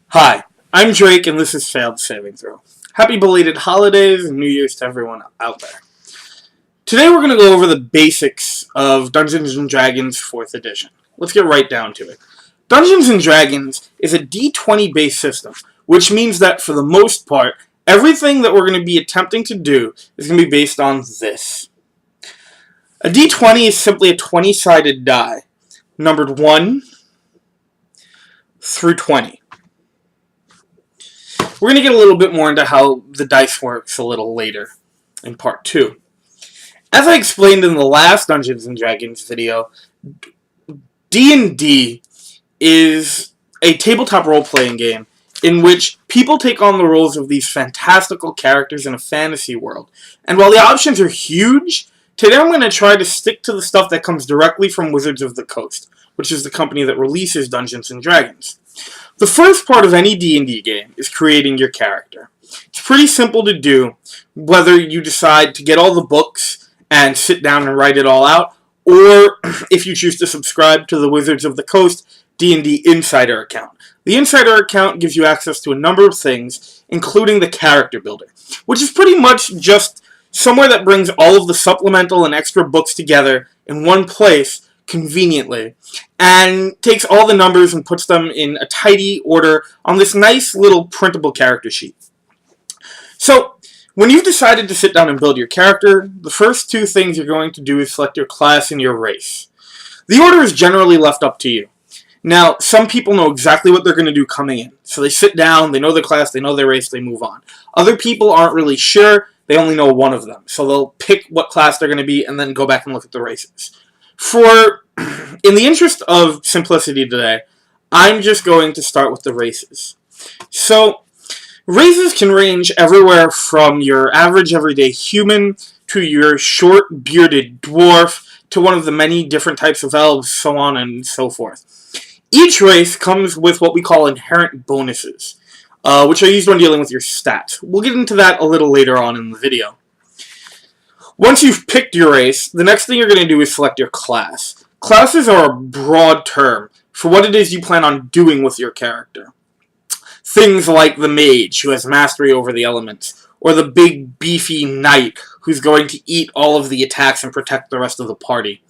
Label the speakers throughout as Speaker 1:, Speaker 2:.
Speaker 1: Hi, I'm Drake, and this is Failed Saving Throw. Happy belated holidays and New Year's to everyone out there. Today we're going to go over the basics of Dungeons & Dragons 4th edition. Let's get right down to it. Dungeons & Dragons is a D20 based system, which means that for the most part, everything that we're going to be attempting to do is going to be based on this. A D20 is simply a 20-sided die, numbered 1 through 20. We're going to get a little bit more into how the dice works a little later in part 2. As I explained in the last Dungeons & Dragons video, D&D is a tabletop role-playing game in which people take on the roles of these fantastical characters in a fantasy world. And while the options are huge, today I'm going to try to stick to the stuff that comes directly from Wizards of the Coast, which is the company that releases Dungeons & Dragons. The first part of any D&D game is creating your character. It's pretty simple to do, whether you decide to get all the books and sit down and write it all out, or if you choose to subscribe to the Wizards of the Coast D&D Insider account. The Insider account gives you access to a number of things, including the Character Builder, which is pretty much just somewhere that brings all of the supplemental and extra books together in one place conveniently, and takes all the numbers and puts them in a tidy order on this nice little printable character sheet. So, when you've decided to sit down and build your character, the first two things you're going to do is select your class and your race. The order is generally left up to you. Now, some people know exactly what they're going to do coming in. So they sit down, they know their class, they know their race, they move on. Other people aren't really sure, they only know one of them. So they'll pick what class they're going to be and then go back and look at the races. In the interest of simplicity today, I'm just going to start with the races. So, races can range everywhere from your average everyday human to your short bearded dwarf to one of the many different types of elves, so on and so forth. Each race comes with what we call inherent bonuses, which are used when dealing with your stats. We'll get into that a little later on in the video. Once you've picked your race, the next thing you're going to do is select your class. Classes are a broad term for what it is you plan on doing with your character. Things like the mage, who has mastery over the elements, or the big beefy knight, who's going to eat all of the attacks and protect the rest of the party.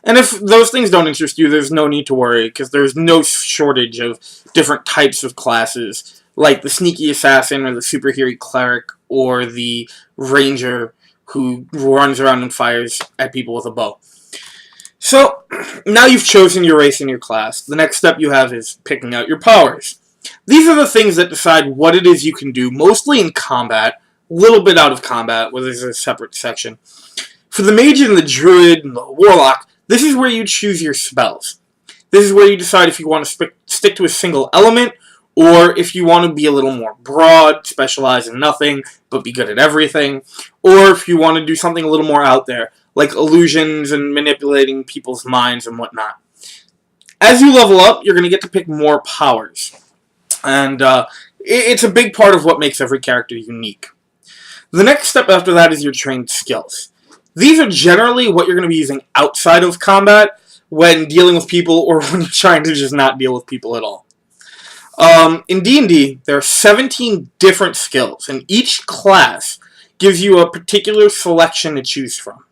Speaker 1: And if those things don't interest you, there's no need to worry, because there's no shortage of different types of classes, like the sneaky assassin, or the superhero cleric, or the ranger, who runs around and fires at people with a bow. So, now you've chosen your race and your class. The next step you have is picking out your powers. These are the things that decide what it is you can do, mostly in combat, a little bit out of combat, where there's a separate section. For the mage and the druid and the warlock, this is where you choose your spells. This is where you decide if you want to stick to a single element, or if you want to be a little more broad, specialize in nothing, but be good at everything, or if you want to do something a little more out there, like illusions and manipulating people's minds and whatnot. As you level up, you're going to get to pick more powers, and it's a big part of what makes every character unique. The next step after that is your trained skills. These are generally what you're going to be using outside of combat when dealing with people, or when you're trying to just not deal with people at all. In D&D, there are 17 different skills, and each class gives you a particular selection to choose from.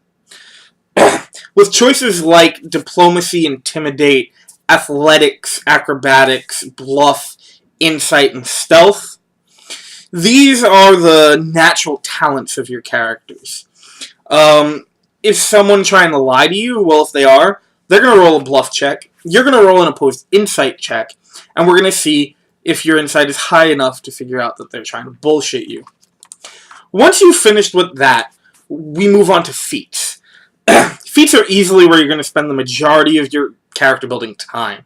Speaker 1: With choices like diplomacy, intimidate, athletics, acrobatics, bluff, insight, and stealth, these are the natural talents of your characters. If someone trying to lie to you, well, if they are, they're going to roll a bluff check, you're going to roll an opposed insight check, and we're going to see if your insight is high enough to figure out that they're trying to bullshit you. Once you've finished with that, we move on to feats. Feats are easily where you're going to spend the majority of your character building time.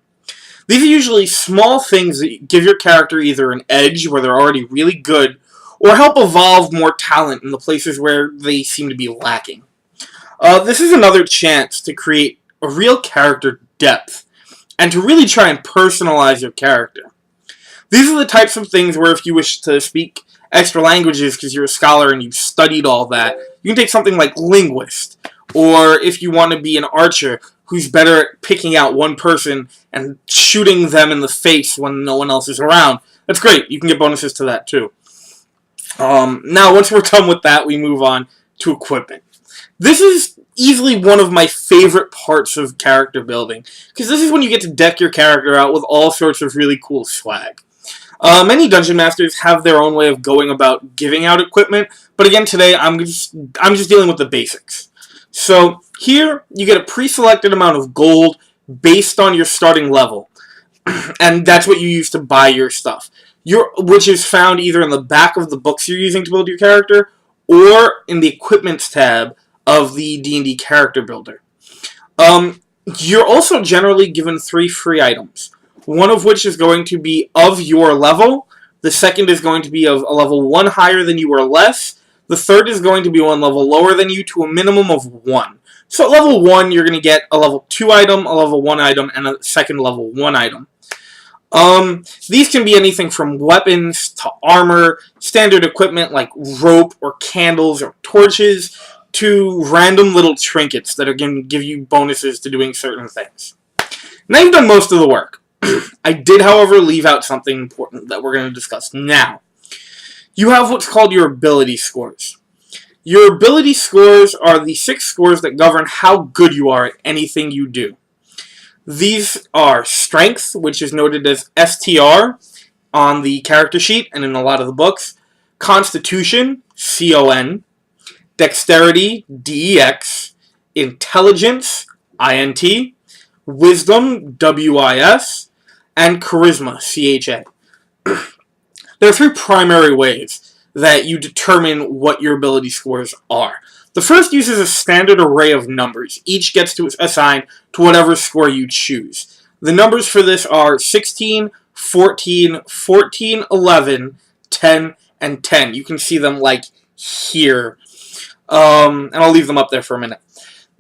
Speaker 1: These are usually small things that give your character either an edge where they're already really good, or help evolve more talent in the places where they seem to be lacking. This is another chance to create a real character depth, and to really try and personalize your character. These are the types of things where if you wish to speak extra languages because you're a scholar and you've studied all that, you can take something like linguist. Or if you want to be an archer, who's better at picking out one person and shooting them in the face when no one else is around. That's great. You can get bonuses to that too. Now, once we're done with that, we move on to equipment. This is easily one of my favorite parts of character building, because this is when you get to deck your character out with all sorts of really cool swag. Many Dungeon Masters have their own way of going about giving out equipment, but again today I'm just dealing with the basics. So here you get a pre-selected amount of gold based on your starting level, and that's what you use to buy your stuff. Which is found either in the back of the books you're using to build your character, or in the equipments tab of the D&D character builder. You're also generally given 3 free items. One of which is going to be of your level. The second is going to be of a level 1 higher than you or less. The third is going to be 1 level lower than you to a minimum of 1. So at level 1, you're going to get a level 2 item, a level 1 item, and a second level 1 item. These can be anything from weapons to armor, standard equipment like rope or candles or torches, to random little trinkets that are going to give you bonuses to doing certain things. Now you've done most of the work. I did, however, leave out something important that we're going to discuss now. You have what's called your ability scores. Your ability scores are the 6 scores that govern how good you are at anything you do. These are Strength, which is noted as STR on the character sheet and in a lot of the books, Constitution, CON, Dexterity, DEX, Intelligence, INT, Wisdom, WIS, and Charisma, CHA. There are 3 primary ways that you determine what your ability scores are. The first uses a standard array of numbers. Each gets to assign to whatever score you choose. The numbers for this are 16, 14, 14, 11, 10, and 10. You can see them like here. And I'll leave them up there for a minute.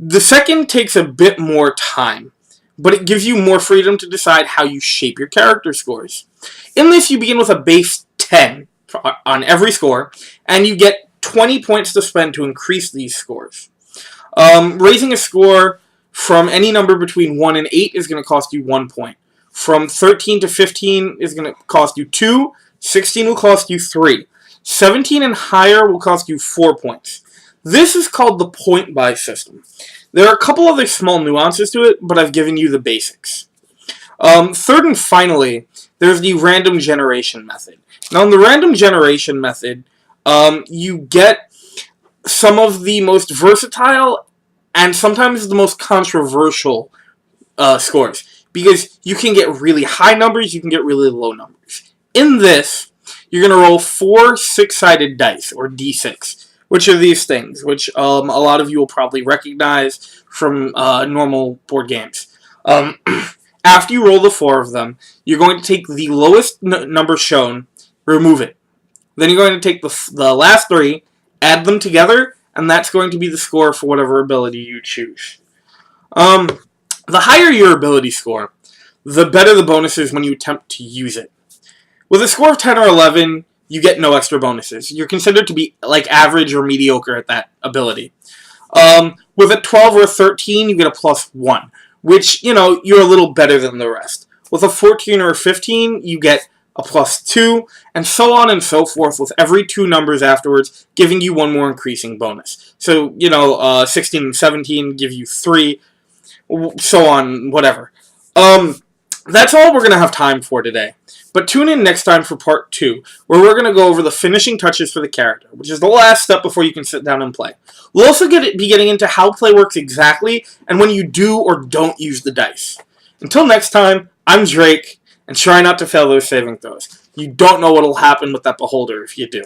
Speaker 1: The second takes a bit more time, but it gives you more freedom to decide how you shape your character scores. In this, you begin with a base 10 on every score, and you get 20 points to spend to increase these scores. Raising a score from any number between 1 and 8 is going to cost you 1 point. From 13 to 15 is going to cost you 2, 16 will cost you 3. 17 and higher will cost you 4 points. This is called the point buy system. There are a couple other small nuances to it, but I've given you the basics. Third and finally, there's the random generation method. Now in the random generation method, you get some of the most versatile and sometimes the most controversial scores, because you can get really high numbers, you can get really low numbers. In this, you're going to roll 4 6-sided dice, or D6, which are these things, which a lot of you will probably recognize from normal board games. After you roll the 4 of them, you're going to take the lowest number shown, remove it. Then you're going to take the last 3, add them together, and that's going to be the score for whatever ability you choose. The higher your ability score, the better the bonuses when you attempt to use it. With a score of 10 or 11, you get no extra bonuses. You're considered to be like average or mediocre at that ability. With a 12 or a 13, you get a +1, which, you know, you're a little better than the rest. With a 14 or a 15, you get a +2, and so on and so forth, with every 2 numbers afterwards, giving you 1 more increasing bonus. So, you know, 16 and 17 give you 3, so on, whatever. That's all we're going to have time for today. But tune in next time for part 2, where we're going to go over the finishing touches for the character, which is the last step before you can sit down and play. We'll also be getting into how play works exactly, and when you do or don't use the dice. Until next time, I'm Drake, and try not to fail those saving throws. You don't know what will happen with that beholder if you do.